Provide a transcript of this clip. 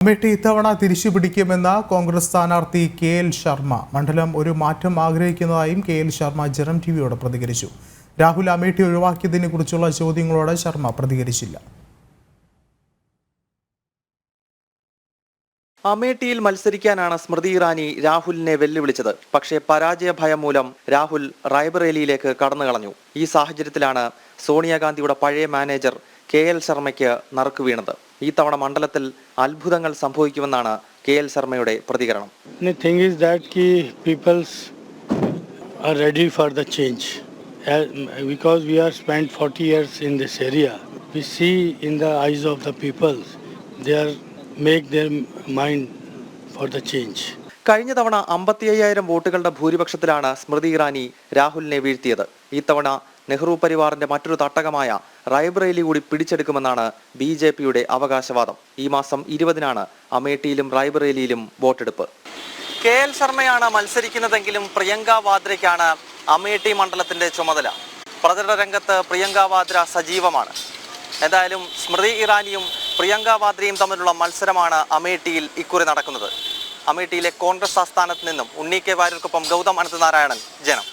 അമേഠി ഇത്തവണ തിരിച്ചുപിടിക്കുമെന്ന കോൺഗ്രസ് സ്ഥാനാർത്ഥി കെ.എൽ. ശർമ്മ മണ്ഡലം ഒരു മാറ്റം ആഗ്രഹിക്കുന്നതായും കെ.എൽ. ശർമ്മ ജനം ടിവിയോട് പ്രതികരിച്ചു. രാഹുൽ അമേഠി ഒഴിവാക്കിയതിനെക്കുറിച്ചുള്ള ചോദ്യങ്ങളോട് ശർമ്മ പ്രതികരിച്ചില്ല. അമേഠിയിൽ മത്സരിക്കാനാണ് സ്മൃതി ഇറാനി രാഹുലിനെ വെല്ലുവിളിച്ചത്. പക്ഷേ പരാജയ ഭയം മൂലം രാഹുൽ റായ്ബറേലിയിലേക്ക് കടന്നുകളഞ്ഞു. ഈ സാഹചര്യത്തിലാണ് സോണിയാഗാന്ധിയുടെ പഴയ മാനേജർ കെ.എൽ. ശർമ്മയ്ക്ക് നറുക്ക് വീണത്. ഈ തവണ മണ്ഡലത്തിൽ അത്ഭുതങ്ങൾ സംഭവിക്കുമെന്നാണ് കെ.എൽ. ശർമ്മയുടെ പ്രതികരണം. The thing is that people are ready for the change because we are spent 40 years in this area. We see in the eyes of the people they are make their mind for the change. കഴിഞ്ഞ തവണ 55,000 വോട്ടുകളുടെ ഭൂരിപക്ഷത്തിലാണ് സ്മൃതി ഇറാനി രാഹുലിനെ വീഴ്ത്തിയത്. ഈ തവണ നെഹ്റു പരിവാറിന്റെ മറ്റൊരു തട്ടകമായ റായ്ബറേലി കൂടി പിടിച്ചെടുക്കുമെന്നാണ് ബി.ജെ.പിയുടെ അവകാശവാദം. ഈ മാസം 20-നാണ് അമേഠിയിലും റായ്ബറേലിയിലും വോട്ടെടുപ്പ്. കെ.എൽ. ശർമ്മയാണ് മത്സരിക്കുന്നതെങ്കിലും പ്രിയങ്ക വാദ്രയ്ക്കാണ് അമേഠി മണ്ഡലത്തിന്റെ ചുമതല. പ്രചരണ രംഗത്ത് പ്രിയങ്ക വാദ്ര സജീവമാണ്. എന്തായാലും സ്മൃതി ഇറാനിയും പ്രിയങ്ക വാദ്രയും തമ്മിലുള്ള മത്സരമാണ് അമേഠിയിൽ ഇക്കുറി നടക്കുന്നത്. അമേഠിയിലെ കോൺഗ്രസ് ആസ്ഥാനത്ത് നിന്നും ഉണ്ണി കെ വാര്യർക്കൊപ്പം ഗൗതം അനന്തനാരായണൻ, ജനം.